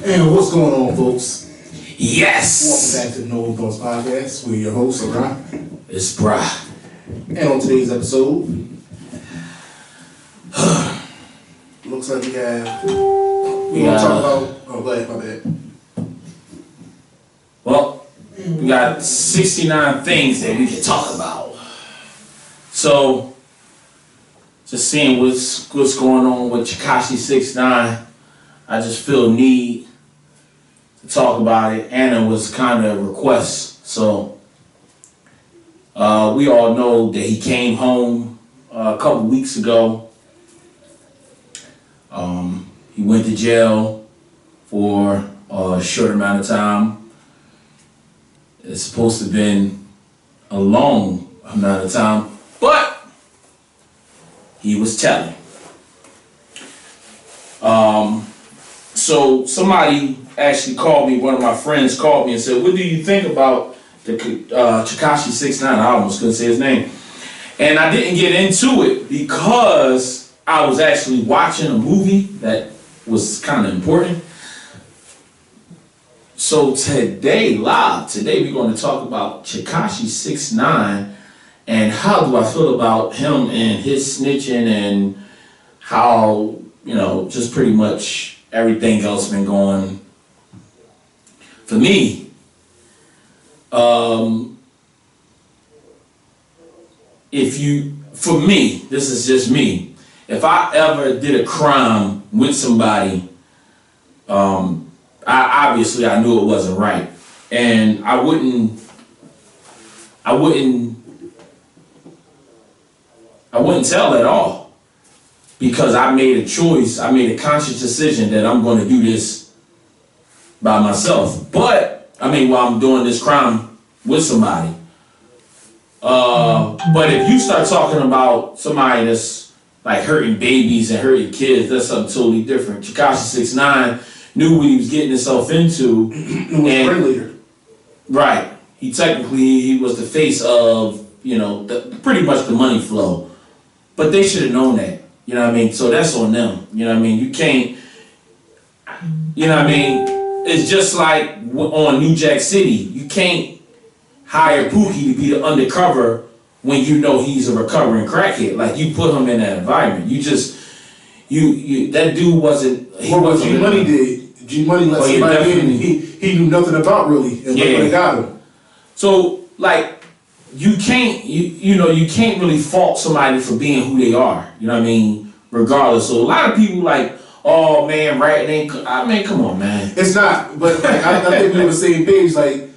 And what's going on, folks? Yes! Welcome back to the No Thoughts Podcast. We're your hosts, Brian. It's Bra. And on today's episode, looks like we have. We're going to talk about. Oh, go ahead, my bad. Well, we got 69 things that we can talk about. So, just seeing what's going on with Tekashi 6ix9ine, I just feel need to talk about it, and it was kind of a request. So, we all know that he came home a couple weeks ago. He went to jail for a short amount of time. It's supposed to have been a long amount of time, but he was telling. So somebody actually called me, one of my friends called me and said, what do you think about the Tekashi 6ix9ine? I almost couldn't say his name. And I didn't get into it because I was actually watching a movie that was kind of important. So today we're going to talk about Tekashi 6ix9ine and how do I feel about him and his snitching and how, just pretty much everything else been going. For me, this is just me. If I ever did a crime with somebody, I knew it wasn't right, and I wouldn't tell at all, because I made a choice. I made a conscious decision that I'm going to do this by myself. But while I'm doing this crime with somebody. But if you start talking about somebody that's like hurting babies and hurting kids, that's something totally different. Tekashi 6ix9ine knew what he was getting himself into. He was a leader. Right. He was the face of, pretty much the money flow. But they should have known that. You know what I mean? So that's on them. You know what I mean? You can't, it's just like on New Jack City. You can't hire Pookie to be the undercover when you know he's a recovering crackhead. Like, you put him in that environment. That dude wasn't. What G Money did. G Money let somebody in he knew nothing about really, and they got him. So you can't really fault somebody for being who they are. You know what I mean? Regardless. So a lot of people oh man, right? Come on, man. It's not. But I think we're on the same page. Like,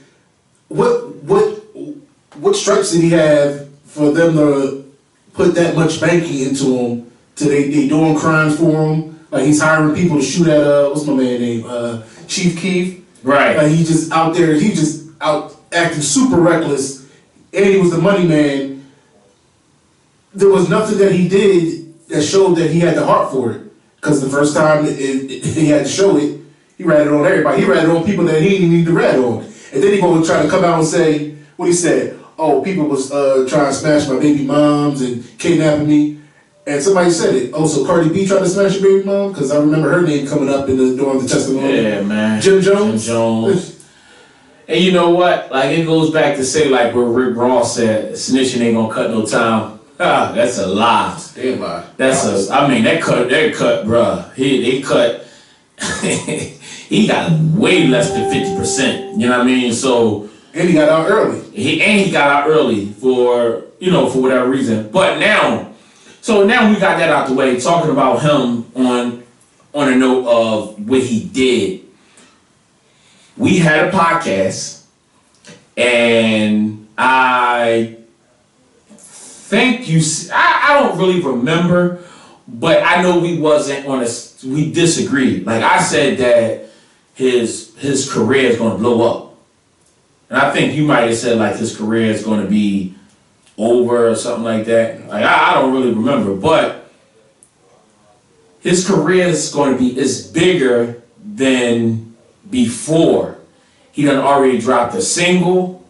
what stripes did he have for them to put that much banking into him? They doing crimes for him. Like, he's hiring people to shoot at what's my man name? Chief Keef. Right. Like, he just out there. He just out acting super reckless, and he was the money man. There was nothing that he did that showed that he had the heart for it. Because the first time he had to show it, he ratted on everybody. He ratted on people that he didn't need to rat on. And then he going to try to come out and say what he said. Oh, people was trying to smash my baby moms and kidnapping me. And somebody said it. Oh, so Cardi B tried to smash your baby mom? Because I remember her name coming up during the testimony. Yeah, man. Jim Jones? Jim Jones. And you know what? It goes back to say, where Rick Ross said, snitching ain't gonna cut no time. That's a lie. Damn lie. That cut, bruh. They cut. He got way less than 50%. You know what I mean? So. And he got out early. He got out early for whatever reason. But now we got that out the way, talking about him on a note of what he did. We had a podcast, and I think I don't really remember, but I know we disagreed. Like, I said that his career is going to blow up. And I think you might have said, his career is going to be over or something like that. I don't really remember, but his career is bigger than before. He done already dropped a single.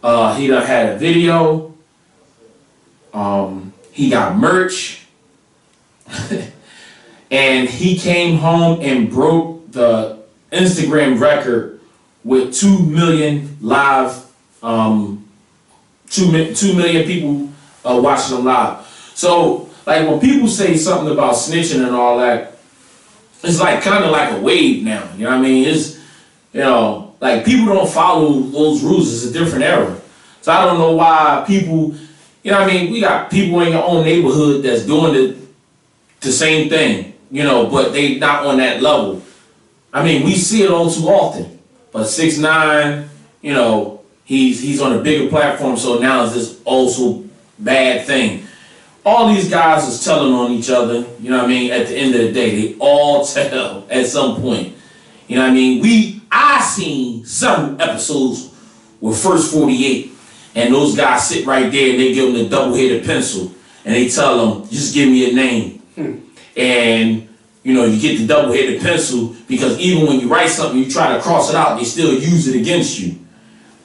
He done had a video. He got merch. And he came home and broke the Instagram record with 2 million live, 2 million people watching them live. So, like when people say something about snitching and all that, it's like kind of like a wave now. You know what I mean? It's, you know, like people don't follow those rules. It's a different era. So I don't know why people, you know what I mean? We got people in your own neighborhood that's doing the same thing, you know, but they not on that level. I mean, we see it all too often. But 6ix9ine, you know, he's on a bigger platform, so now it's this also bad thing. All these guys is telling on each other, you know what I mean? At the end of the day, they all tell at some point. You know what I mean? I seen several episodes with First 48, and those guys sit right there and they give them the double-headed pencil, and they tell them, just give me a name. And, you know, you get the double-headed pencil because even when you write something, you try to cross it out, they still use it against you.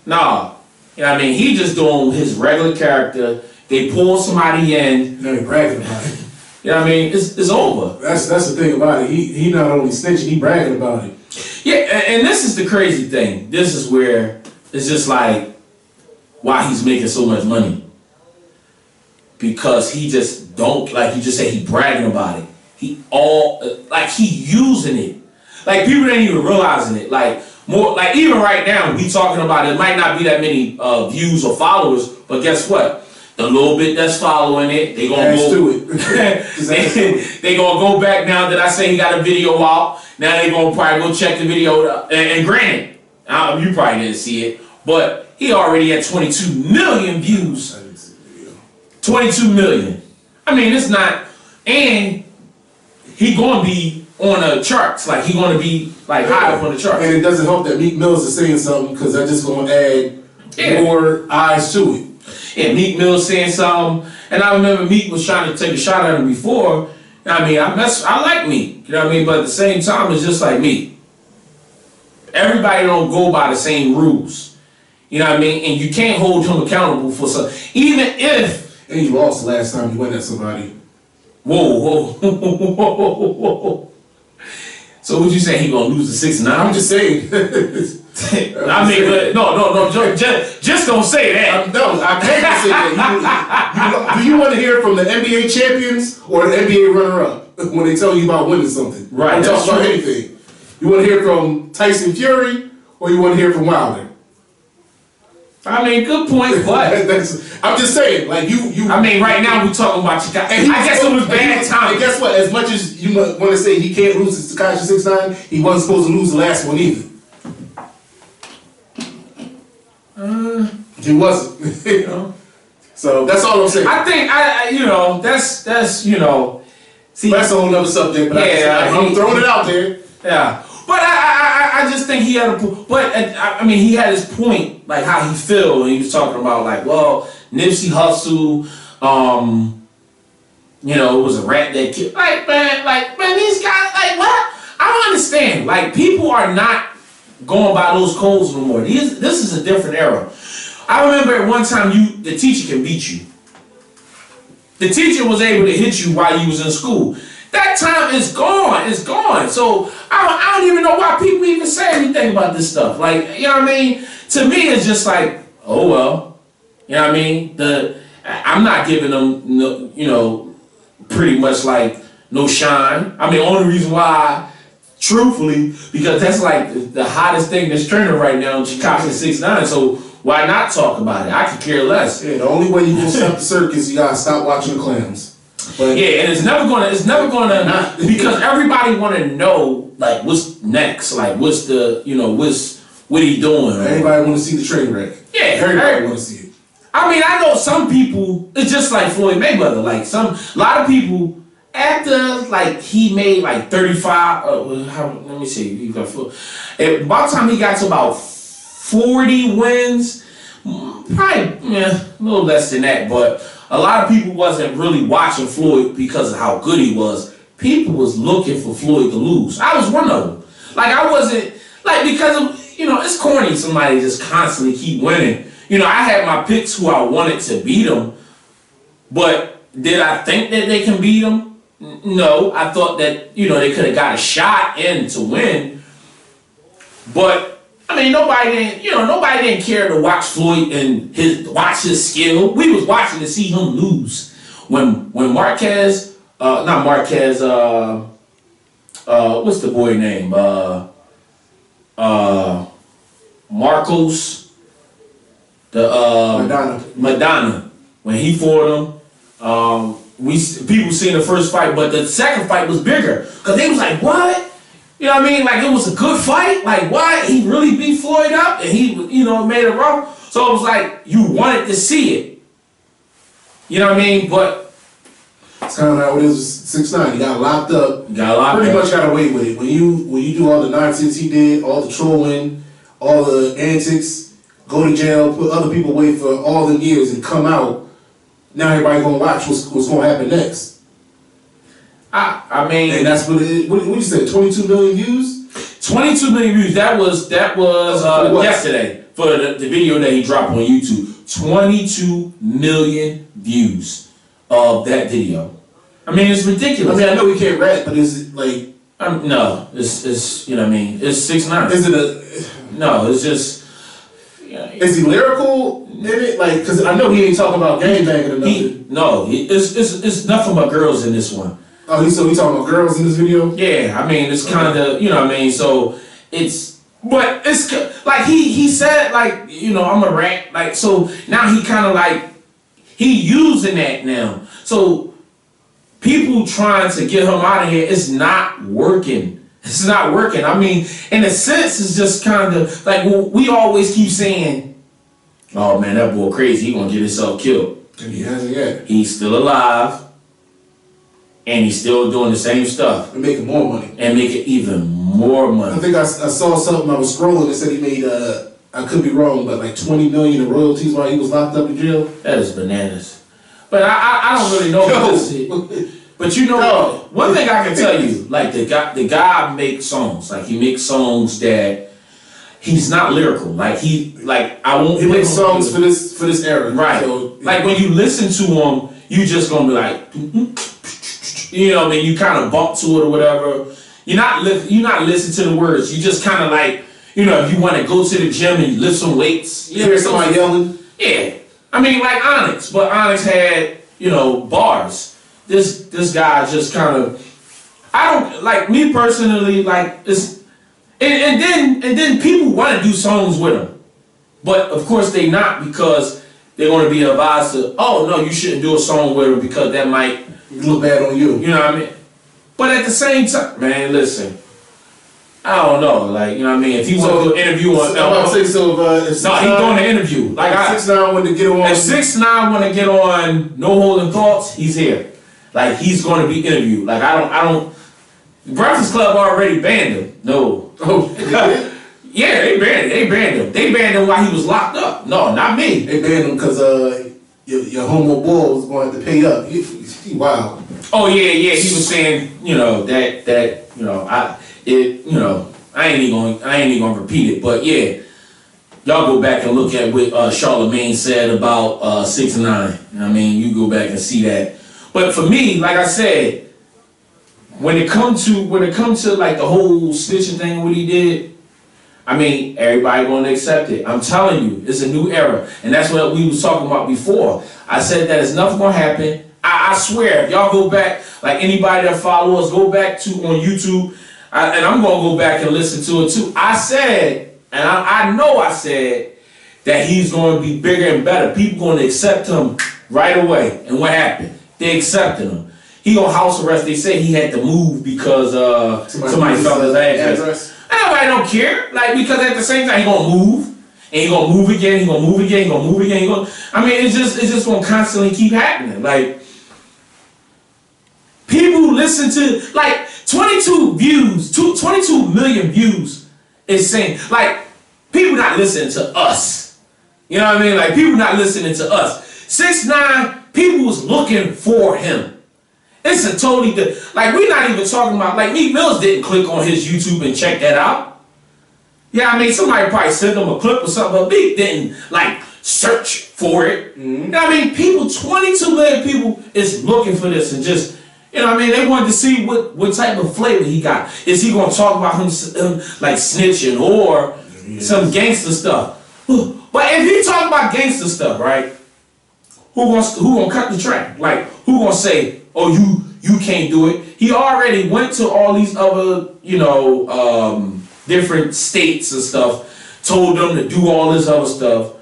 Nah, you know what I mean? He just doing his regular character. They pull somebody in. Now he bragging about it. You know what I mean? It's over. That's the thing about it. He not only snitching, he bragging about it. Yeah, and this is the crazy thing. This is where it's just like why he's making so much money. Because he just don't, like you just said, he bragging about it. He using it. Like people ain't even realizing it. Like more, like even right now, we talking about it might not be that many views or followers, but guess what? The little bit that's following it, they gonna go to it. they gonna go back now that I say he got a video out. Now they gonna probably go check the video. And granted, you probably didn't see it, but he already had 22 million views. 22 million. I mean, it's not, and he gonna be on the charts. Like he gonna be like high up on the charts. And it doesn't help that Meek Mills is saying something because that's just gonna add more eyes to it. Yeah, Meek Mill saying something, and I remember Meek was trying to take a shot at him before. I mean, I like Meek, you know what I mean? But at the same time, it's just like Meek. Everybody don't go by the same rules, you know what I mean? And you can't hold him accountable for something, even if. And he lost last time he went at somebody. Whoa. So what you say? He gonna lose the 6ix9ine? I'm just saying. I mean, but no, just don't say that. No, I can't say that. Do you want to hear from the NBA champions or the NBA runner-up when they tell you about winning something? Right. Don't talk about anything. You want to hear from Tyson Fury or you want to hear from Wilder? I mean, good point, but I'm just saying, like you. I mean, right now we're talking about Chicago. I guess it was bad time. And guess what? As much as you want to say he can't lose to Tekashi 6ix9ine, he wasn't supposed to lose the last one either. He wasn't. You know? So that's all I'm saying. I think that's see, that's a whole nother subject. But I'm throwing it out there. Yeah, but I just think he had I mean he had his point, like how he feel, and he was talking about like, well, Nipsey Hussle, you know, it was a rat that killed. Like man, these guys, like what? I don't understand. Like people are not going by those codes no more. This is a different era. I remember at one time the teacher can beat you. The teacher was able to hit you while you was in school. That time is gone. It's gone. So I don't even know why people even say anything about this stuff. Like, you know what I mean? To me, it's just like, oh well. You know what I mean? I'm not giving them, you know, pretty much like no shine. I mean, the only reason why, truthfully, because that's like the hottest thing that's trending right now, Tekashi 6ix9ine. So why not talk about it? I could care less. Yeah, the only way you can stop the circus, you gotta stop watching the clowns. But yeah, and it's never gonna because everybody wanna know like what's next, like what's the, you know, what he doing. Everybody wanna see the train wreck. Yeah, everybody wanna see it. I mean, I know some people, it's just like Floyd Mayweather, like a lot of people after like he made like 35, let me see, by the time he got to about 40 wins, probably a little less than that, but a lot of people wasn't really watching Floyd because of how good he was. People was looking for Floyd to lose. I was one of them. Like I wasn't, like because of, you know, it's corny somebody just constantly keep winning. You know, I had my picks who I wanted to beat them, but did I think that they can beat them? No, I thought that, you know, they could have got a shot in to win. But I mean, nobody didn't care to watch Floyd and watch his skill. We was watching to see him lose. When Marquez, not Marquez, what's the boy name? Marcos, Madonna. When he fought him, people seen the first fight, but the second fight was bigger because they was like, what? You know what I mean? Like, it was a good fight. Like, what? He really beat Floyd up and he, made it wrong. So it was like, you wanted to see it. You know what I mean? But it's kind of like what it was 6ix9ine. He got locked up. Pretty much got away with it. When you do all the nonsense he did, all the trolling, all the antics, go to jail, put other people away for all the years and come out, now everybody gonna watch what's gonna happen next. I mean, and that's what you said, 22 million views? 22 million views. That was yesterday for the video that he dropped on YouTube. 22 million views of that video. I mean, it's ridiculous. I mean, I know he can't rap, but is it like? No, it's you know what I mean. It's 6ix9ine. Is it No, it's just. Is he lyrical in it? Like, because I know he ain't talking about gangbanging or nothing. It's nothing but girls in this one. Oh, so he talking about girls in this video? Yeah, I mean, it's kind of, you know what I mean? So, but it's, like, he said, like, I'm a rap, like, so now he kind of, like, he using that now. So, people trying to get him out of here, it's not working. It's not working. I mean, in a sense, it's just kind of, like, we always keep saying, oh, man, that boy crazy, he gonna get himself killed. And he hasn't yet. He's still alive. And he's still doing the same stuff. And making more money. And making even more money. I think I saw something, I was scrolling, it said he made, I could be wrong, but like 20 million in royalties while he was locked up in jail. That is bananas. But I don't really know. But one thing I can tell you, like the guy makes songs. Like he makes songs that he's not lyrical. Like he makes songs for this era. Right. So, like when you listen to him, you just gonna be like, you know what I mean? You kind of bump to it or whatever. You're not listening to the words. You just kind of like, if you want to go to the gym and lift some weights. You hear somebody yelling? Yeah. I mean, like Onyx. But Onyx had, bars. This guy just kind of, I don't, like me personally, like, it's, and then people want to do songs with him. But of course they not, because they're going to be advised to, oh no, you shouldn't do a song with him because that might look bad on you. You know what I mean? But at the same time, man, listen. I don't know, like, you know what I mean? If he was going to interview on... I'm about to say, so if he's doing an interview. Like, 6ix9ine wanted to get on... If 6ix9ine want to get on No Holding Thoughts, he's here. Like, he's going to be interviewed. Like, I don't... Breakfast Club already banned him. No. Oh, yeah, they banned him. They banned him while he was locked up. No, not me. They banned him because your homo boy was going to have to pay up. Wow. Oh yeah. He was saying, I ain't even gonna repeat it, but yeah, y'all go back and look at what Charlamagne said about 6ix9ine. I mean, you go back and see that. But for me, like I said, when it comes to like the whole snitching thing, what he did, I mean, everybody gonna accept it. I'm telling you, it's a new era, and that's what we was talking about before. I said that it's nothing gonna happen. I swear, if y'all go back, like anybody that follow us, go back on YouTube, and I'm gonna go back and listen to it too. I said, and I know I said that he's gonna be bigger and better. People gonna accept him right away. And what happened? They accepted him. He on house arrest. They say he had to move because somebody found his address. Nobody don't care. Like, because at the same time he gonna move. And he gonna move again, he gonna move again, he gonna move again, I mean, it's just gonna constantly keep happening. Like, people listen to, like, 22 million views is saying, like, people not listening to us. You know what I mean? Like, people not listening to us. 6ix9ine, people was looking for him. It's a totally different, like, we're not even talking about, like, Meek Mills didn't click on his YouTube and check that out. Yeah, I mean, somebody probably sent him a clip or something, but Meek didn't, like, search for it. Mm-hmm. You know what I mean? 22 million people is looking for this and just, You know what I mean? They wanted to see what type of flavor he got. Is he gonna talk about him like snitching or some gangster stuff? But if he talk about gangster stuff, right? Who gonna cut the track? Like, who gonna say, oh, you can't do it? He already went to all these other, different states and stuff, told them to do all this other stuff.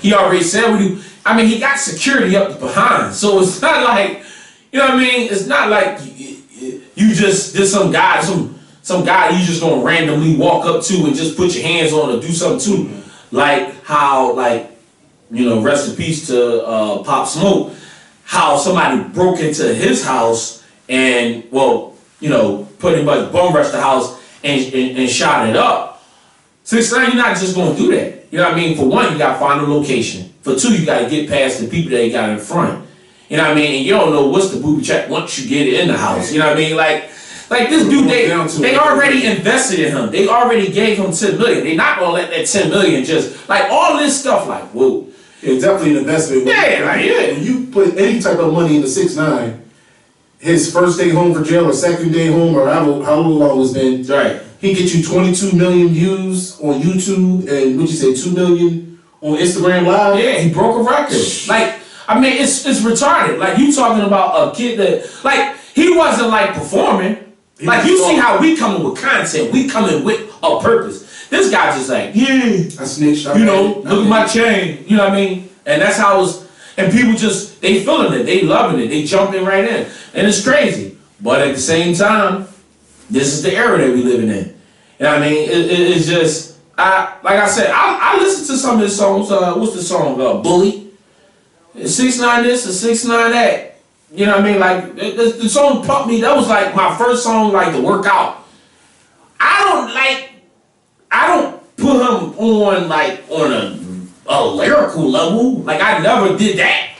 He already said what he got security up behind. So it's not like, you know what I mean? It's not like you just did some guy you just gonna randomly walk up to and just put your hands on or do something to. Like how, rest in peace to Pop Smoke, how somebody broke into his house and, pretty much bum rushed the house and shot it up. 6 9, you're not just gonna do that. You know what I mean? For one, you gotta find a location. For two, you gotta get past the people that you got in front. You know what I mean? And you don't know what's the booby trap once you get in the house. You know what I mean? Like this dude, they already invested in him. They already gave him $10 million. They're not gonna let that $10 million just like all this stuff. Like, whoa, it's definitely an investment. When you put any type of money into 6 9, his first day home for jail or second day home or how long it's been, right? He get you 22 million views on YouTube and what'd you say, 2 million on Instagram Live. Yeah, he broke a record. Like, I mean, it's retarded. Like, you talking about a kid that, like, he wasn't like performing. Like, you see how we coming with content. We coming with a purpose. This guy just like, yeah, I snitched. Look at my chain. You know what I mean? And that's how it's, and people just, they feeling it. They loving it. They jumping right in. And it's crazy. But at the same time, this is the era that we living in. You know what I mean? It's just, like I said, I listen to some of his songs. What's the song? Bully. 6 9 this and 6 9 that. You know what I mean? Like, the song Pump Me, that was like my first song, like, to work out. I don't put him on, like, on a lyrical level. Like, I never did that.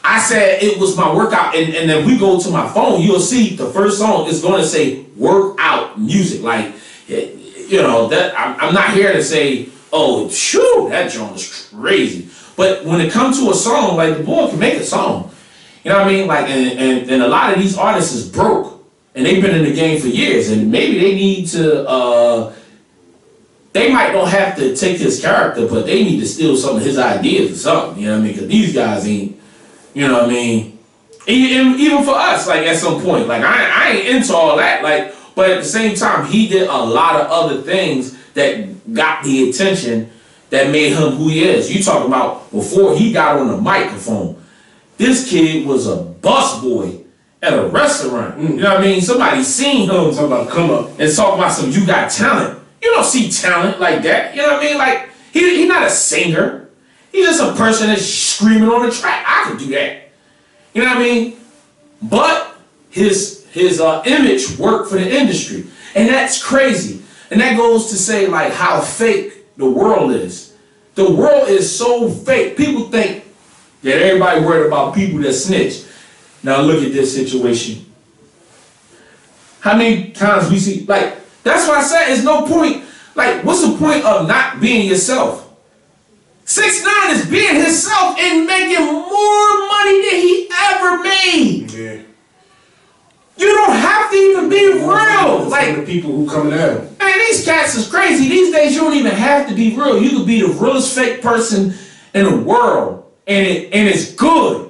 I said it was my workout, and then we go to my phone, you'll see the first song is going to say workout music. Like, that I'm not here to say, oh, shoot, that joint is crazy. But when it comes to a song, like, the boy can make a song. You know what I mean? Like, and a lot of these artists is broke, and they've been in the game for years, and maybe they need to, they might don't have to take his character, but they need to steal some of his ideas or something. You know what I mean? Because these guys ain't, you know what I mean? Even for us, like, at some point, like, I ain't into all that, like, but at the same time, he did a lot of other things that got the attention that made him who he is. You talking about before he got on the microphone, this kid was a busboy at a restaurant. You know what I mean? Somebody seen him talking about come up and talk about some, you got talent. You don't see talent like that. You know what I mean? Like, he's not a singer. He's just a person that's screaming on the track. I could do that. You know what I mean? But his image worked for the industry. And that's crazy. And that goes to say, like, how fake the world is. The world is so fake. People think that everybody worried about people that snitch. Now look at this situation. How many times we see, like, that's why I said there's no point. Like, what's the point of not being yourself? 6 9 is being himself and making more money than he ever made. Yeah. You don't have to even be real. Like, the people who coming at him. Man, these cats is crazy. These days you don't even have to be real. You could be the realest fake person in the world, and it's good.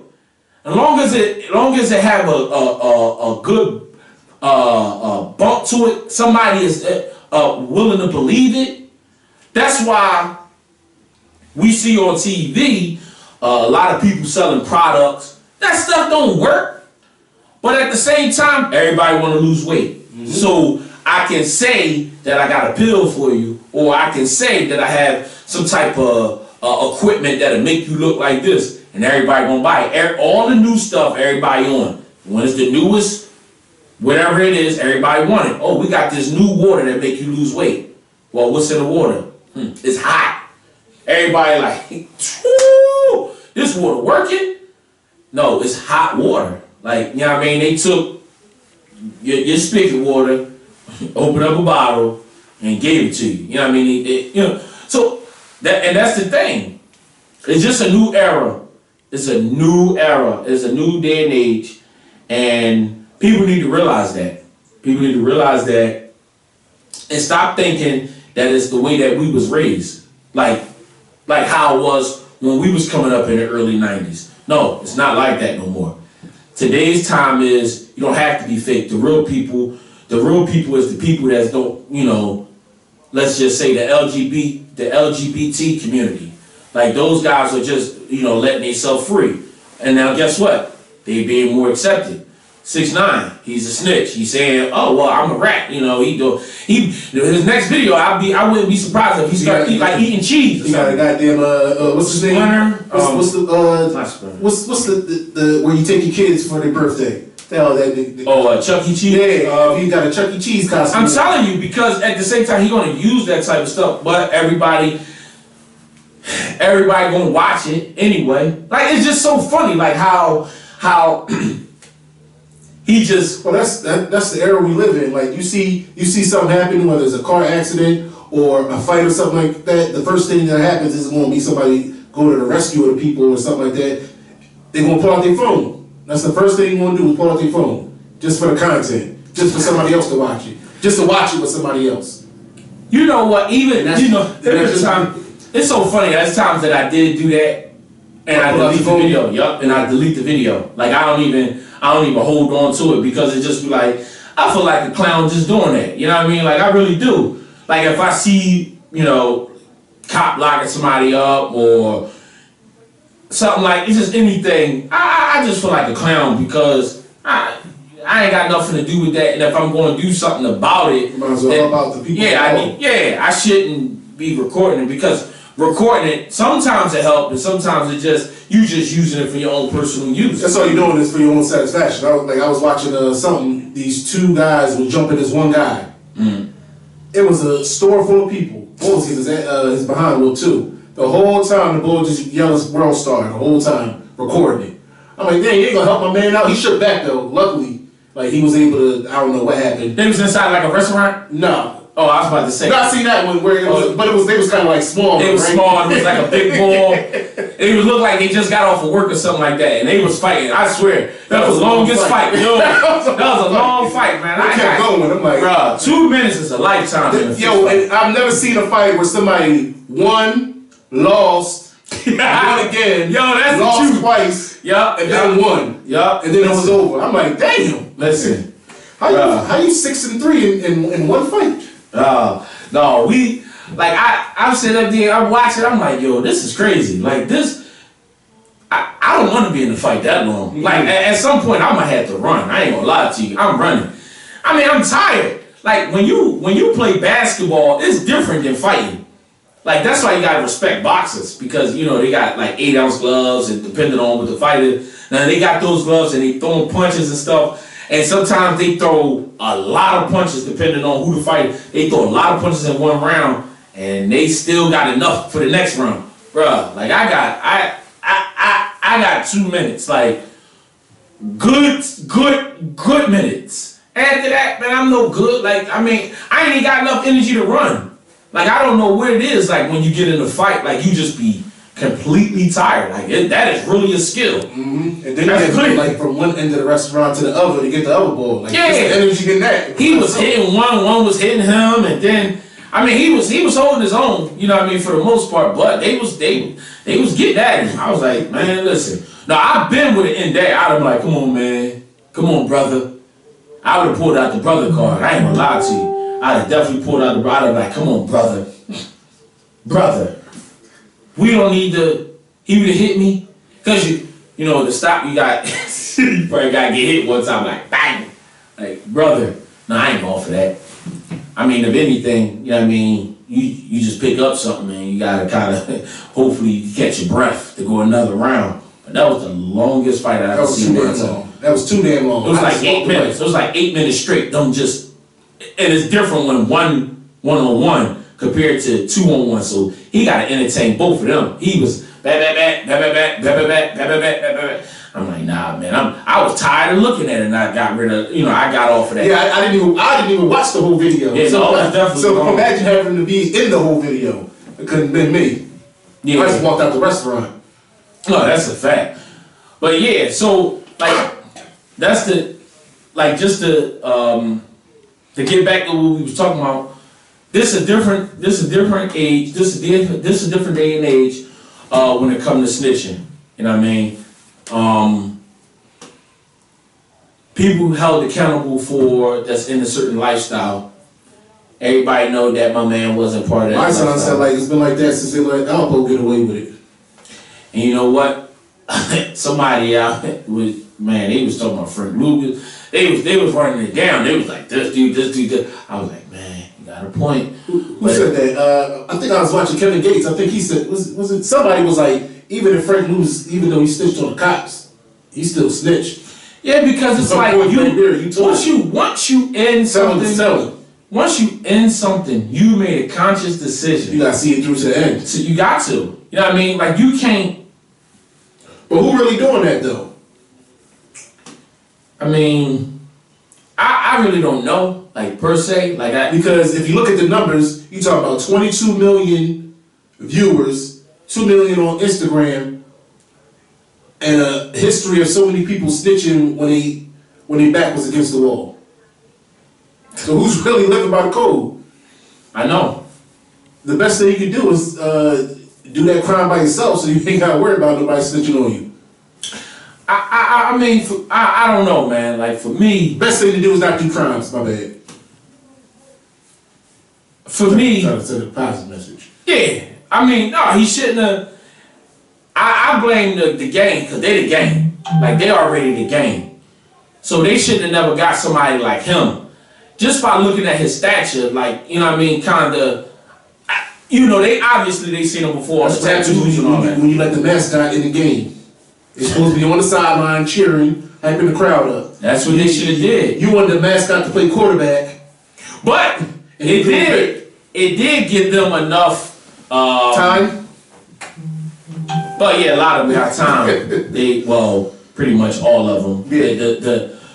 As long as it have a good bump to it, somebody is willing to believe it. That's why we see on TV a lot of people selling products. That stuff don't work. But at the same time, everybody want to lose weight. So I can say that I got a pill for you, or I can say that I have some type of equipment that'll make you look like this, and everybody gonna buy it. All the new stuff, everybody on. When it's the newest, whatever it is, everybody want it. Oh, we got this new water that make you lose weight. Well, what's in the water? It's hot. Everybody like, this water working? No, it's hot water. Like, you know what I mean? They took your spigot water, opened up a bottle, and gave it to you. You know what I mean? So that's the thing. It's just a new era. It's a new era. It's a new day and age. And people need to realize that. People need to realize that and stop thinking that it's the way that we was raised. Like how it was when we was coming up in the early 90s. No, it's not like that no more. Today's time is, you don't have to be fake. The real people is the people that don't, you know, let's just say the LGBT community. Like those guys are just, you know, letting themselves free. And now guess what? They being more accepted. 6ix9ine, he's a snitch. He's saying, "Oh well, I'm a rat." You know, his next video, I wouldn't be surprised if he started eating cheese. He got a goddamn what's his name? What's the where you take your kids for their birthday? Chuck E. Cheese. Yeah, he got a Chuck E. Cheese costume. I'm telling you, because at the same time he's gonna use that type of stuff, but everybody gonna watch it anyway. Like it's just so funny, like how he just. Well, that's the era we live in. Like you see something happen, whether it's a car accident or a fight or something like that. The first thing that happens is going to be somebody go to the rescue of the people or something like that. They're gonna pull out their phone. That's the first thing you're gonna do is pull out their phone, just for the content, just for somebody else to watch it, just to watch it with somebody else. You know what? There's time. It's so funny. There's times that I did do that, and I delete the video. Yup, and I delete the video. Like I don't even hold on to it because it just be like I feel like a clown just doing that. You know what I mean? Like I really do. Like if I see, you know, cop locking somebody up or something like it's just anything. I just feel like a clown because I ain't got nothing to do with that. And if I'm going to do something about it, might as well help out the people. I shouldn't be recording it because recording it sometimes it helps and sometimes you just using it for your own personal use. That's all you're doing is for your own satisfaction. I was watching something. These two guys were jumping this one guy. Mm. It was a store full of people. Bulls his behind wheel too. The whole time the bull just yelling World Star the whole time recording it. I'm like, dang, you ain't gonna help my man out. He shook back though. Luckily, like he was able to. I don't know what happened. They was inside like a restaurant. No. Oh, I was about to say. No, I seen that one where it was, but they was kind of like small. They was small. It was like a big ball. It would look like they just got off of work or something like that, and they was fighting. I swear, that was the longest fight. Yo, that was a long fight, man. I kept going. I'm like, bro, 2 minutes is a lifetime. Yo, and I've never seen a fight where somebody won, lost, won again. Yo, that's lost twice. Yup, and then won. Yup, and then it was over. I'm like, damn. Listen, how you 6-3 in one fight? No, I'm sitting up there, I'm watching, I'm like, yo, this is crazy. Like this, I don't want to be in the fight that long. Mm-hmm. Like at some point, I'm gonna have to run. I ain't gonna lie to you, I'm running. I mean, I'm tired. Like when you play basketball, it's different than fighting. Like that's why you gotta respect boxers because you know they got like 8-ounce gloves and depending on what the fight is. Now they got those gloves and they throwing punches and stuff. And sometimes they throw a lot of punches depending on who the fight. They throw a lot of punches in one round, and they still got enough for the next round, bruh. Like I got 2 minutes, like good minutes. After that, man, I'm no good. Like I mean, I ain't even got enough energy to run. Like I don't know what it is. Like when you get in a fight, like you just be completely tired. Like that is really a skill. Mm-hmm. And then you get like from one end of the restaurant to the other to get the other ball. Like energy in that. He was hitting one was hitting him, and then I mean he was holding his own, you know what I mean, for the most part, but they was getting at him. I was like, man, listen. Now I've been with it in there. I'd have been like, come on, man. Come on, brother. I would have pulled out the brother card. I ain't gonna lie to you. I'd have definitely pulled out the brother like, come on, brother. Brother. We don't need to. He would have hit me, cause you know the stop you got. You probably gotta get hit one time, like bang, like brother. No, I ain't going for that. I mean, if anything, you know what I mean. You just pick up something and you gotta kind of hopefully catch your breath to go another round. But that was the longest fight I've ever seen. That was too damn long. It was like 8 minutes. It was like 8 minutes straight. And it's different when one-on-one. Compared to 2-on-1, so he got to entertain both of them. He was back. I'm like, nah, man. I was tired of looking at it, and I got rid of, I got off of that. Yeah, I didn't even watch the whole video. Yeah, so imagine having to be in the whole video. It couldn't have been me. Yeah, I just walked out the restaurant. No, that's a fact. But yeah, so like that's the, like, just to get back to what we was talking about. This is a different age. This is a different day and age when it comes to snitching. You know what I mean? People held accountable for that's in a certain lifestyle. Everybody know that my man wasn't part of that. My son said like it's been like that since they let Alpo get away with it. And you know what? Somebody out was, man, they was talking about Frank Lucas. They was running it down. They was like, this dude, this. I was like, man, you got a point. Who said that? I think I was watching Kevin Gates. I think he said, was it somebody was like, even if Frank Lucas, even though he snitched on the cops, he still snitched. Yeah, because it's like once you end something, once you end something, you made a conscious decision. You gotta see it through to the end. So you got to. You know what I mean? Like you can't. But who really doing that though? I mean, I really don't know, like per se, like that. Because if you look at the numbers, you talk about 22 million viewers, 2 million on Instagram, and a history of so many people snitching when they back was against the wall. So who's really living by the code? I know. The best thing you can do is do that crime by yourself, so you ain't gotta worry about nobody snitching on you. I mean, I don't know, man. Like for me, Best thing to do is not do crimes. My bad. For me, trying to send a positive message. Yeah, I mean, no, he shouldn't have. I blame the game because they the game. Like they already the game, so they shouldn't have never got somebody like him. Just by looking at his stature, like you know what I mean, kind of. You know, they obviously seen him before. That's what happens when you let the mascot in the game. It's supposed to be on the sideline cheering, hyping the crowd up. That's what they should have did. You wanted the mascot to play quarterback, but it did give them enough time. But yeah, a lot of them got time. Pretty much all of them. Yeah.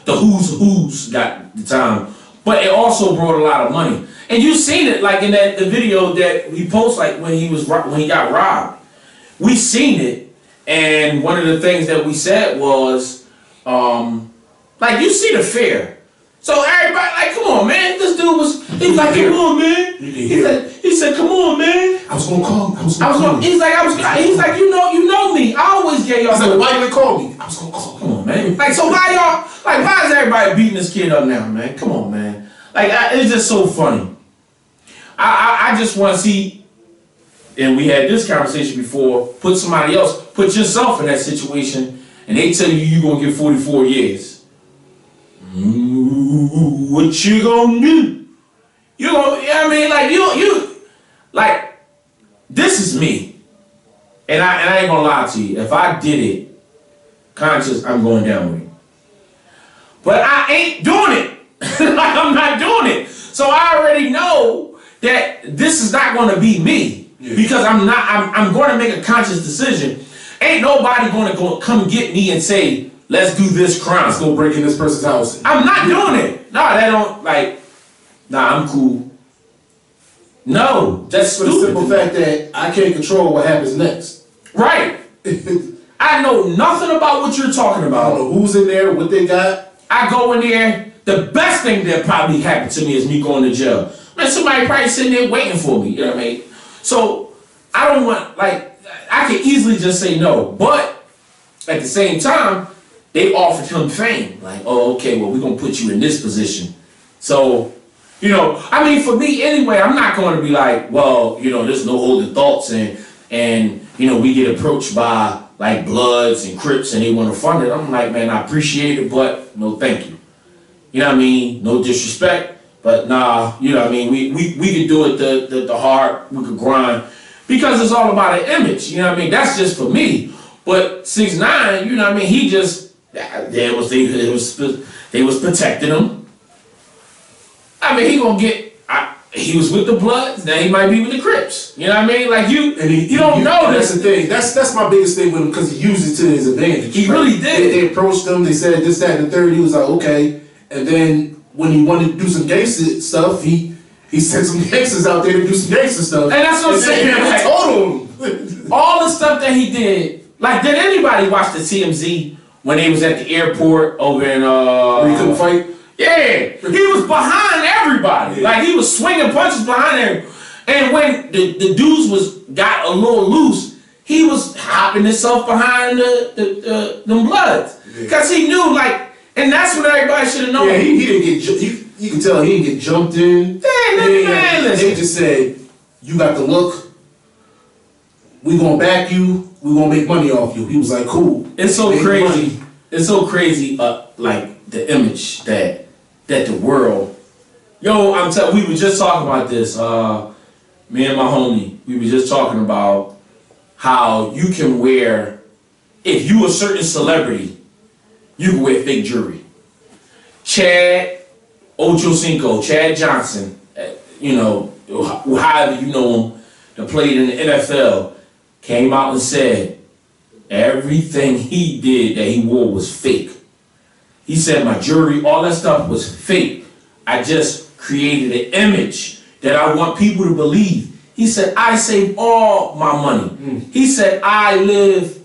The who's got the time. But it also brought a lot of money. And you seen it like in the video that he posted, like when he got robbed. We seen it. And one of the things that we said was, like you see the fear. So everybody like, come on, man. This dude he was like, come on, man. He said, come on, man. I was gonna call him. He's like, you know me. I always get y'all. He's like, why you call me? I was gonna call him. Come on, man. Like, so why is everybody beating this kid up now, man? Come on, man. Like, it's just so funny. I just want to see. And we had this conversation before, put somebody else, put yourself in that situation, and they tell you you're going to get 44 years. What you going to do? You know what I mean? Like, you like, this is me. And I ain't going to lie to you. If I did it, conscious, I'm going down with it. But I ain't doing it. Like, I'm not doing it. So I already know that this is not going to be me. Yeah. Because I'm going to make a conscious decision. Ain't nobody going to come get me and say, let's do this crime. Let's go break in this person's house. I'm not doing it. No, that don't, like, nah, I'm cool. No, that's for the simple fact that I can't control what happens next. Right. I know nothing about what you're talking about. I don't know who's in there, what they got. I go in there, the best thing that probably happened to me is me going to jail. Man, somebody probably sitting there waiting for me, you know what I mean? So, I don't want, like, I can easily just say no, but at the same time, they offered him fame. Like, oh, okay, well, we're going to put you in this position. So, you know, I mean, for me anyway, I'm not going to be like, well, you know, there's no holding thoughts and you know, we get approached by, like, Bloods and Crips and they want to fund it. I'm like, man, I appreciate it, but no thank you. You know what I mean? No disrespect. But nah, you know what I mean? We could do it the hard, we could grind. Because it's all about an image, you know what I mean? That's just for me. But 6ix9ine, you know what I mean? He just, they was protecting him. I mean, he gonna get, he was with the Bloods, now he might be with the Crips. You know what I mean? Like you don't know this. That's the thing. That's my biggest thing with him because he used it to his advantage. He really did. They approached him, they said this, that, and the third. He was like, okay. And then when he wanted to do some gangster stuff, he sent some gangsters out there to do some gangster stuff. And that's what I'm saying. I told him. All the stuff that he did, like, did anybody watch the TMZ when they was at the airport over in Where he couldn't fight. yeah, he was behind everybody. Yeah. Like he was swinging punches behind everybody. And when the dudes got a little loose, he was hopping himself behind them Bloods. Because he knew, like, and that's what everybody should have known. Yeah, he didn't get. You can tell he didn't get jumped in. Man, listen. They just said, "You got the look. We gonna back you. We gonna make money off you." He was like, "Cool." It's so Make crazy. money. It's so crazy. Like the image that the world. Yo, I'm telling. We were just talking about this. Me and my homie. We were just talking about how you can wear, if you a certain celebrity, you can wear fake jewelry. Chad Ochocinco, Chad Johnson, you know, however you know him, that played in the NFL, came out and said everything he did that he wore was fake. He said my jewelry, all that stuff was fake. I just created an image that I want people to believe. He said, I saved all my money. He said, I live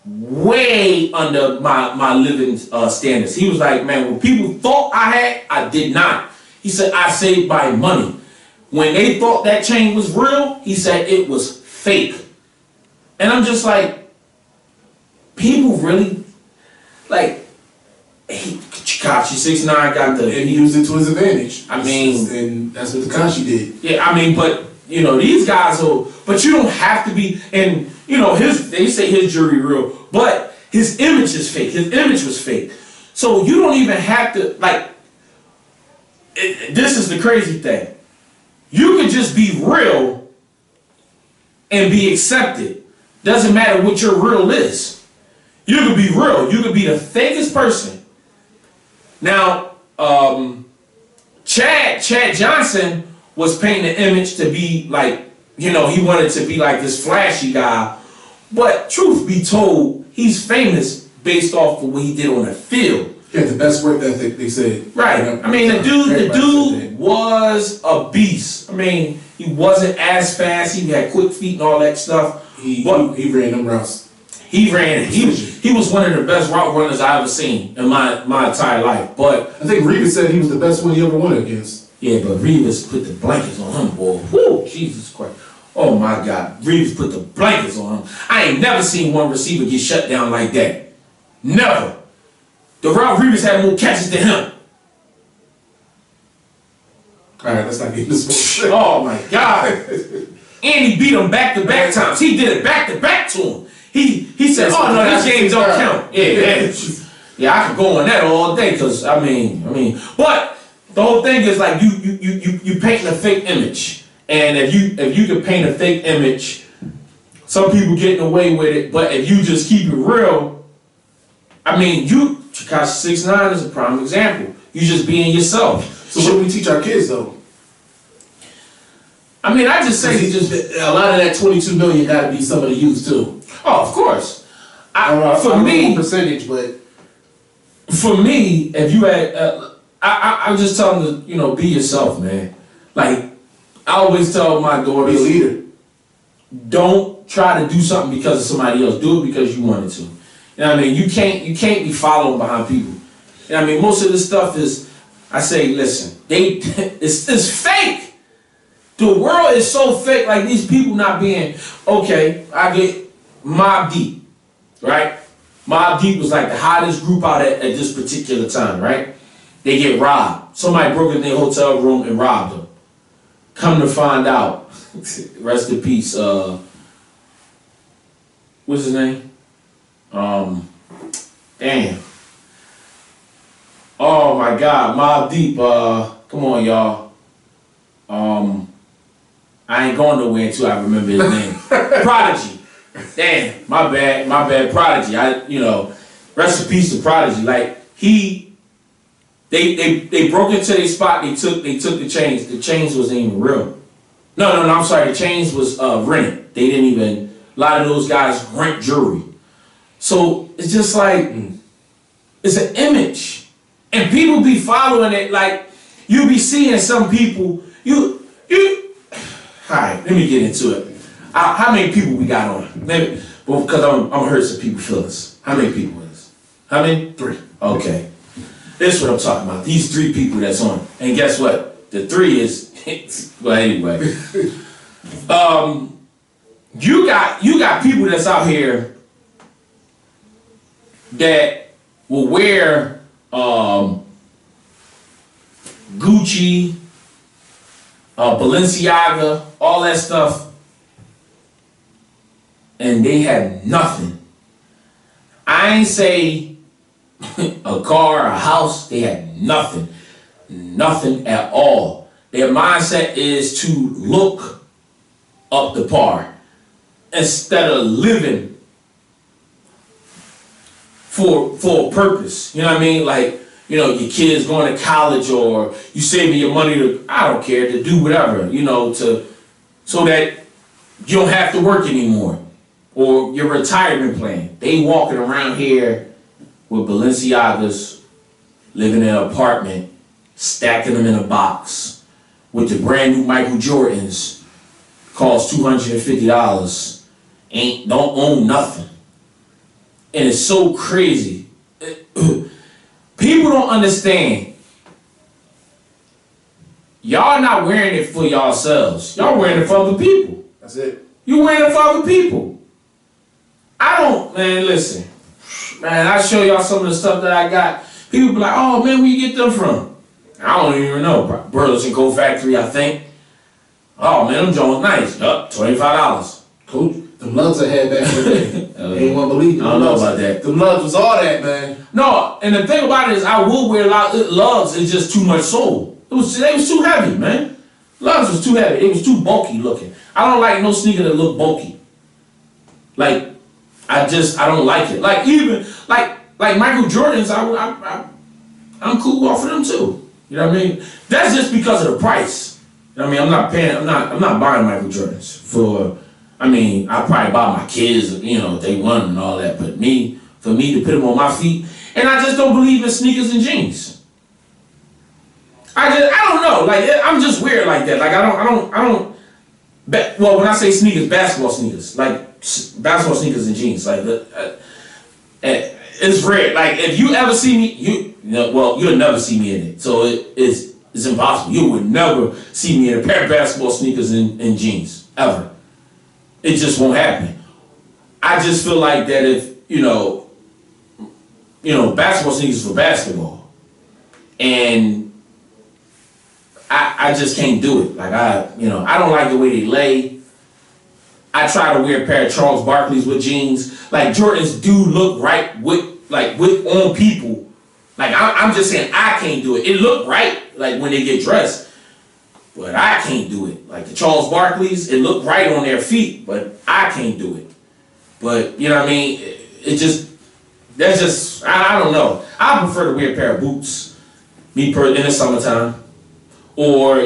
way under my living standards. He was like, man, when people thought I had, I did not. He said, I saved my money. When they thought that chain was real, he said it was fake. And I'm just like, people really, like, Tekashi 6ix9ine got the, And he used it to his advantage. I mean, and that's what Tekashi did. yeah, I mean, but you know, these guys will, but you don't have to be, and you know, they say his jewelry real, but his image is fake. His image was fake. So you don't even have to, like, this is the crazy thing. You could just be real and be accepted. Doesn't matter what your real is. You could be real. You could be the fakest person. Now, Chad Johnson was painting the image to be like, you know, he wanted to be like this flashy guy. But truth be told, he's famous based off of what he did on the field. He had the best work ethic, they said. Right. I mean, the dude was a beast. I mean, he wasn't as fast. He had quick feet and all that stuff. He ran them routes. He was one of the best route runners I ever seen in my entire life. But I think Revis said he was the best one he ever won against. yeah, but Revis put the blankets on him, boy. Whoo, Jesus Christ. Oh my God. Revis put the blankets on him. I ain't never seen one receiver get shut down like that. Never. The route Revis had more catches than him. Alright, let's not get this one. Oh my God. And he beat him back-to-back times. He did it back-to-back to him. He said, oh no, these games don't count. Yeah, I could go on that all day, because I mean, but the whole thing is like you painting a fake image. And if you can paint a fake image, some people getting away with it, but if you just keep it real, I mean, Tekashi 6ix9ine is a prime example. You just being yourself. So what do we teach our kids though? I mean, I just say a lot of that 22 million got to be some of the youth too. Oh, of course. I don't know For me, percentage, but for me, if you had, I'm just telling them to, you know, be yourself, man. Like, I always tell my daughter, be a leader. Don't try to do something because of somebody else. Do it because you wanted to. You know what I mean? You can't be following behind people. You know what I mean? Most of this stuff is, I say, listen, it's fake. The world is so fake. Like these people not being, okay, I get Mobb Deep, right? Mobb Deep was like the hottest group out at this particular time, right? They get robbed. Somebody broke in their hotel room and robbed them. Come to find out, rest in peace, what's his name? Damn. Oh my God, Mobb Deep, come on y'all. I ain't going nowhere until I remember his name. Prodigy. Damn, my bad, Prodigy. Rest in peace to Prodigy. Like they broke into their spot. They took the chains. The chains wasn't even real. No. I'm sorry. The chains was rented. They didn't even. A lot of those guys rent jewelry. So it's just like it's an image, and people be following it. Like you be seeing some people. All right, let me get into it. How many people we got on? Maybe, well, because I'm gonna hurt some people's feelings. How many people is? How many? 3. Okay. This is what I'm talking about. These 3 people that's on. And guess what? The 3 is, well, anyway. You got people that's out here that will wear Gucci, Balenciaga, all that stuff, and they have nothing. I ain't say a car, a house, they have nothing. Nothing at all. Their mindset is to look up the par instead of living for a purpose. You know what I mean? Like, you know, your kids going to college, or you saving your money to, I don't care, to do whatever, you know, so that you don't have to work anymore. Or your retirement plan. They walking around here with Balenciagas, living in an apartment, stacking them in a box, with the brand new Michael Jordans, cost $250, don't own nothing. And it's so crazy. People don't understand. Y'all not wearing it for yourselves. Y'all wearing it for other people. That's it. You wearing it for other people. Man, listen. Man, I show y'all some of the stuff that I got. People be like, oh man, where you get them from? I don't even know. Burlington Coat Factory, I think. Oh man, them Jones nice. Yup, $25. Coach, them lugs I had back then. They ain't want to believe it. I don't know about that. Them lugs was all that, man. No, and the thing about it is I will wear a lot of lugs. It's just too much sole. They was too heavy, man. Lugs was too heavy. It was too bulky looking. I don't like no sneaker that look bulky. Like, I don't like it. Like even like Michael Jordans, I'm cool off of them too. You know what I mean? That's just because of the price. You know what I mean? I'm not buying Michael Jordans for. I mean, I probably buy my kids, you know, if they want them and all that. But for me to put them on my feet, and I just don't believe in sneakers and jeans. I don't know. Like I'm just weird like that. Like I don't. Well, when I say sneakers, basketball sneakers, like basketball sneakers and jeans, like it's rare. Like if you ever see me, you'll never see me in it. So it's impossible. You would never see me in a pair of basketball sneakers and jeans ever. It just won't happen. I just feel like that if you know, basketball sneakers for basketball, and I just can't do it. Like I don't like the way they lay. I try to wear a pair of Charles Barkley's with jeans. Like Jordans do look right with on people. Like I'm just saying I can't do it. It look right like when they get dressed, but I can't do it. Like the Charles Barkley's, it look right on their feet, but I can't do it. But you know what I mean? I don't know. I prefer to wear a pair of boots, in the summertime. Or,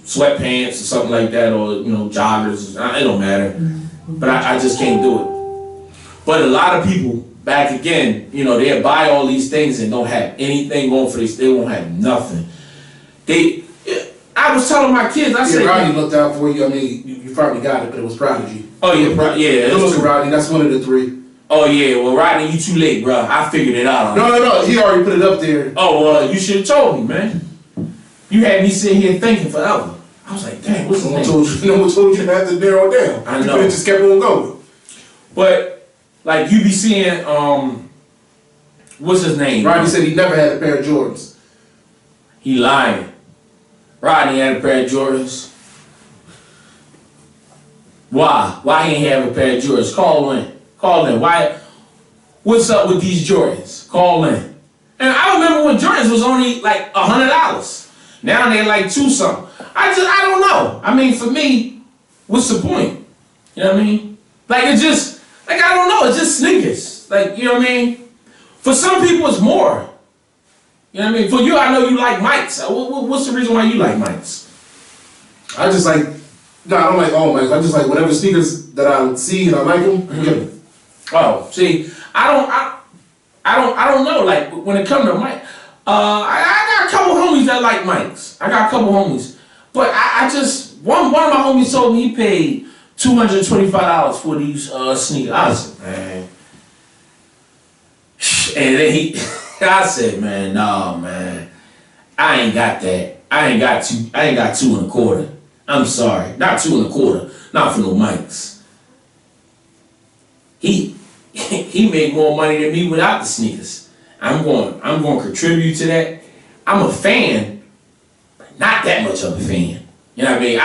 sweatpants or something like that, or, joggers. It don't matter. But I just can't do it. But a lot of people, back again, they'll buy all these things and don't have anything going for this. They won't have nothing. I was telling my kids, I said... Rodney looked out for you. I mean, you probably got it, but it was Prodigy. Oh, yeah, yeah. Look at Rodney. That's one of the 3. Oh, yeah. Well, Rodney, you too late, bro. I figured it out. No. He already put it up there. Oh, well, you should have told me, man. You had me sitting here thinking forever. I was like, dang, what's the name? No one told you to have to narrow it down. I know. You could have just kept on going. But, like, you be seeing, what's his name? Rodney said he never had a pair of Jordans. He lying. Rodney had a pair of Jordans. Why? Why he ain't have a pair of Jordans? Call in. Why? What's up with these Jordans? Call in. And I remember when Jordans was only like $100. Now they're like $2-something. I don't know. I mean, for me, what's the point? You know what I mean? Like it's just, like I don't know. It's just sneakers. Like, you know what I mean? For some people, it's more. You know what I mean? For you, I know you like Mikes. What's the reason why you like Mikes? I just like, no, I don't like all Mikes. I just like whatever sneakers that I see and I like them, I get them. Oh, see, I don't know. Like when it comes to Mike, I got a couple homies that like Mikes. I got a couple homies, but I just one of my homies told me he paid $225 for these sneakers. I was like, man, And then I said, man, no, man, I ain't got that. I ain't got 2.25. I'm sorry, not 2.25. Not for no mics. He made more money than me without the sneakers. I'm going to contribute to that. I'm a fan, but not that much of a fan. You know what I mean?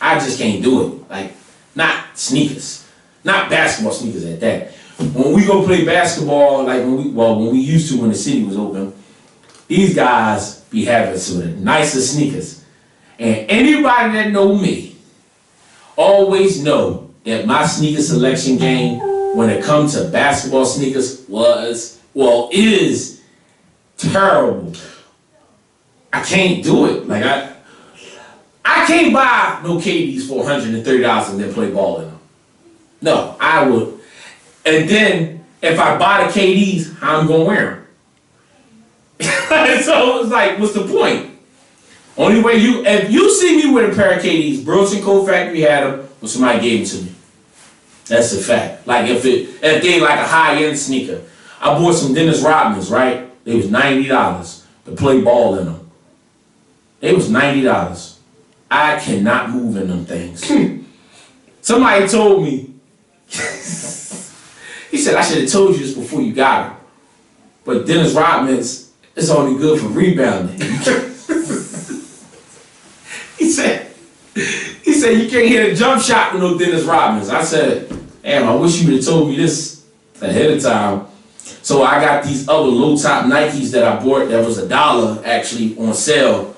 I just can't do it. Like, not sneakers, not basketball sneakers at that. When we go play basketball, like when we used to when the city was open, these guys be having some of the nicest sneakers. And anybody that know me always know that my sneaker selection game, when it comes to basketball sneakers, is terrible. I can't do it. Like I can't buy no KDs for $130 and then play ball in them. No, I would. And then if I buy the KDs, how I'm gonna wear them? So it's like, what's the point? Only way if you see me with a pair of KDs, Burlington Coat Factory had them, or somebody gave them to me. That's a fact. Like if they like a high-end sneaker. I bought some Dennis Rodmans, right? They was $90 to play ball in them. They was $90. I cannot move in them things. Somebody told me, he said, I should have told you this before you got them. But Dennis Rodman's is only good for rebounding. He said you can't hit a jump shot with no Dennis Rodman's. I said, damn, I wish you would have told me this ahead of time. So I got these other low top Nikes that I bought that was $1 actually on sale.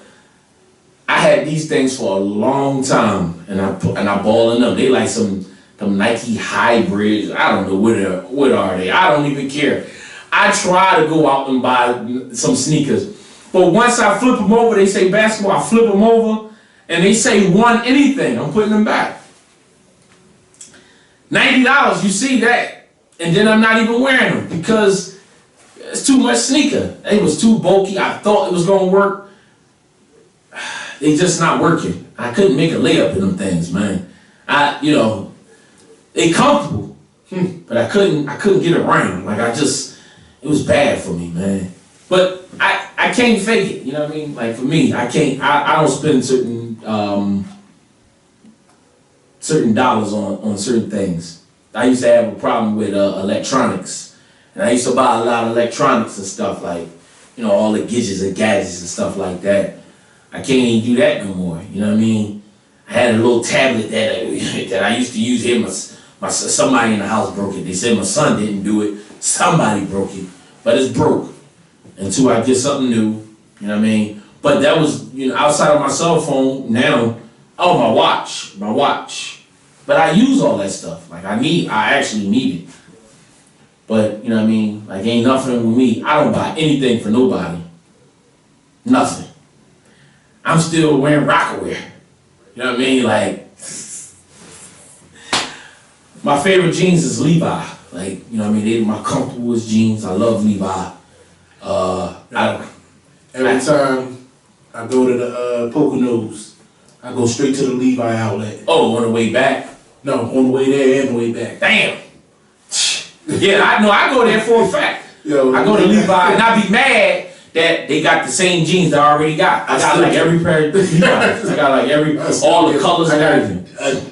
I had these things for a long time, and I ball in them. They like them Nike hybrids. I don't know what are they. I don't even care. I try to go out and buy some sneakers, but once I flip them over, they say basketball. I flip them over, and they say one anything. I'm putting them back. $90. You see that, and then I'm not even wearing them because it's too much sneaker. It was too bulky. I thought it was gonna work. They just not working. I couldn't make a layup in them things, man. They comfortable, but I couldn't get around. Like it was bad for me, man. But I can't fake it. You know what I mean? Like for me, I can't. I don't spend certain dollars on certain things. I used to have a problem with electronics, and I used to buy a lot of electronics and stuff like, all the gadgets and stuff like that. I can't even do that no more. You know what I mean? I had a little tablet that I used to use here. Somebody in the house broke it. They said my son didn't do it. Somebody broke it, but it's broke until I get something new. You know what I mean? But that was outside of my cell phone now. Oh, my watch. But I use all that stuff. Like I actually need it. But you know what I mean? Like ain't nothing with me. I don't buy anything for nobody. Nothing. I'm still wearing Rocawear. You know what I mean? Like, my favorite jeans is Levi. Like, you know what I mean? They're my comfortablest jeans. I love Levi. Every time I go to the Poconos, I go straight to the Levi outlet. Oh, on the way back? No, on the way there and the way back. Damn. Yeah, I know. I go there for a fact. Yo, I go to Levi and I be mad that they got the same jeans that I already got. I got like every pair of Levi's. I got like all the colors and everything.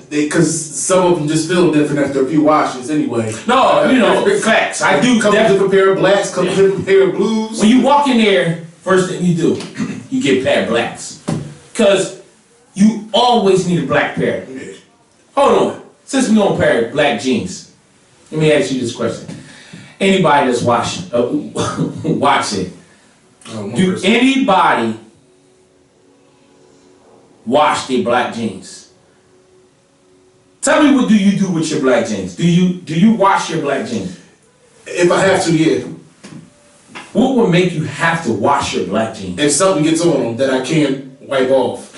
Because some of them just feel different after a few washes anyway. No, facts. I do. Couple different pair of blacks, couple different pair of blues. When you walk in there, first thing you do, you get a pair of blacks. Because you always need a black pair. Hold on. Since we on a pair of black jeans, let me ask you this question. Anybody that's watching, do anybody wash their black jeans? Tell me, what do you do with your black jeans? Do you wash your black jeans? If I have to, yeah. What would make you have to wash your black jeans? If something gets on them that I can't wipe off.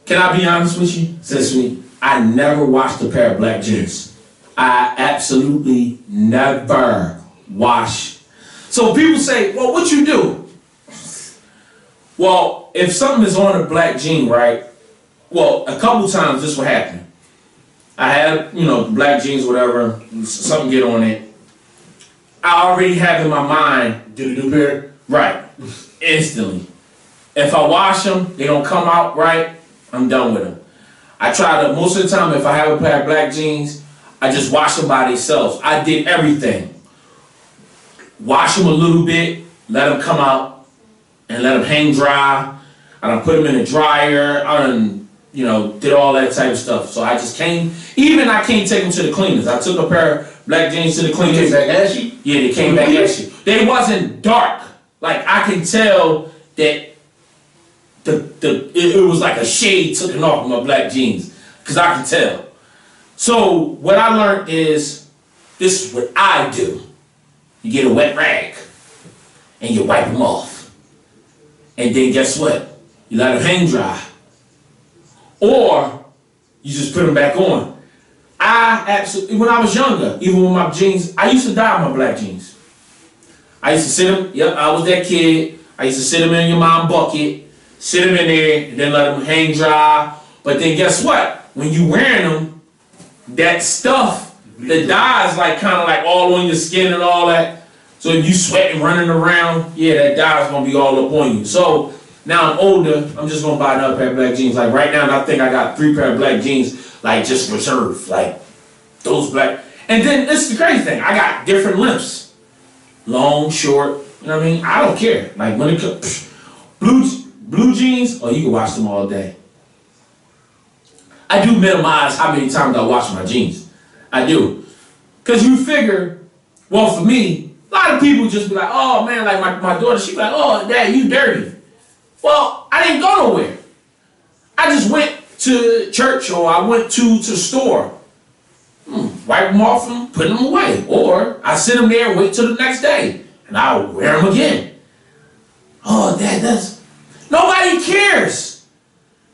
Can I be honest with you? Since I never washed a pair of black jeans. I absolutely never wash. So people say, well, what you do? Well, if something is on a black jean, right? Well, a couple times this will happen. I had, black jeans, whatever, something get on it. I already have in my mind, Get a new pair. right, instantly. If I wash them, they don't come out right, I'm done with them. I try to, most of the time, if I have a pair of black jeans, I just wash them by themselves. I did everything. Wash them a little bit, let them come out, and let them hang dry. I done put them in the dryer. I done, did all that type of stuff. So I just I can't take them to the cleaners. I took a pair of black jeans to the cleaners. Came back ashy? Yeah, they came back ashy. They wasn't dark. Like, I can tell that it was like a shade taken off of my black jeans. Because I can tell. So what I learned is, this is what I do. You get a wet rag and you wipe them off. And then guess what? You let them hang dry. Or you just put them back on. When I was younger, even with my jeans, I used to dye my black jeans. I used to sit them, I was that kid. I used to sit them in your mom's bucket, sit them in there, and then let them hang dry. But then guess what? When you wearing them, that stuff, the dye is like kind of like all on your skin and all that. So if you sweating, running around, that dye is gonna be all up on you. So now I'm older, I'm just gonna buy another pair of black jeans. Like right now, I think I got 3 pair of black jeans, like just reserved, like those black. And then this is the crazy thing, I got different lengths, long, short. You know what I mean? I don't care. Like when it comes blue jeans, you can wash them all day. I do minimize how many times I wash my jeans. I do. Because you figure, well, for me, a lot of people just be like, oh man, like my daughter, she be like, oh, Dad, you dirty. Well, I didn't go nowhere. I just went to church or I went to the store. Wipe them off and put them away. Or I sit them there and wait till the next day. And I'll wear them again. Oh, Dad, nobody cares.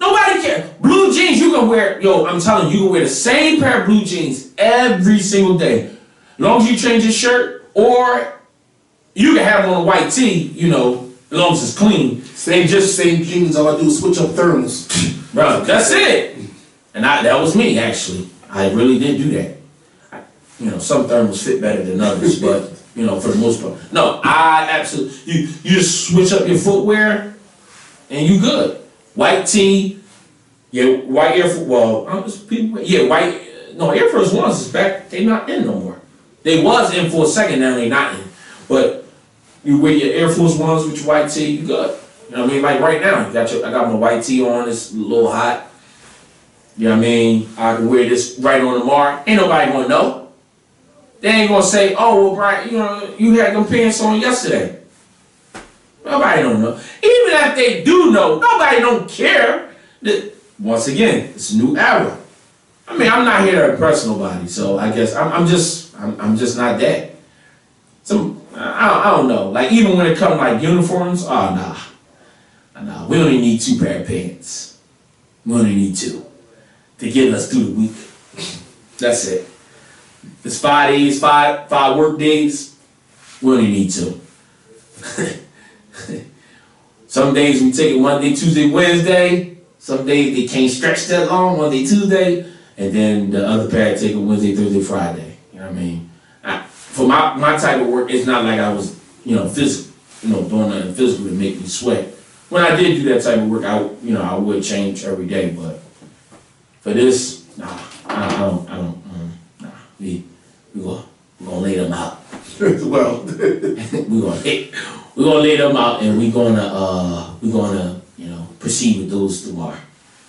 Nobody cares. Blue jeans, you can wear, I'm telling you, you can wear the same pair of blue jeans every single day. As long as you change your shirt, or you can have on a white tee, as long as it's clean. Same jeans, all I do is switch up thermals. Bro, that's it. And that was me, actually. I really did do that. Some thermals fit better than others, but, for the most part. No, I absolutely, you just switch up your footwear, and you good. White tee, white Air Force, Air Force Ones is back, they not in no more. They was in for a second, now they not in. But you wear your Air Force Ones with your white tee, you good. You know what I mean? Like right now, I got my white tee on, it's a little hot. You know what I mean? I can wear this right on tomorrow. Ain't nobody gonna know. They ain't gonna say, oh, well, Brian, you had them pants on yesterday. Nobody don't know. Even if they do know, nobody don't care. Once again, it's a new era. I mean, I'm not here to impress nobody, so I guess I'm just not that. I don't know. Like even when it comes like uniforms, nah. We only need 2 pair of pants. We only need 2 to get us through the week. That's it. It's 5 days, five work days. We only need 2. Some days we take it Monday, Tuesday, Wednesday. Some days they can't stretch that long, Monday, Tuesday. And then the other pair take it Wednesday, Thursday, Friday. You know what I mean? For my type of work, it's not like I was, physical, doing nothing physical to make me sweat. When I did do that type of work, I would change every day. But for this, I don't. We gonna lay them out. Well, we're gonna lay them out, and we're gonna proceed with those tomorrow.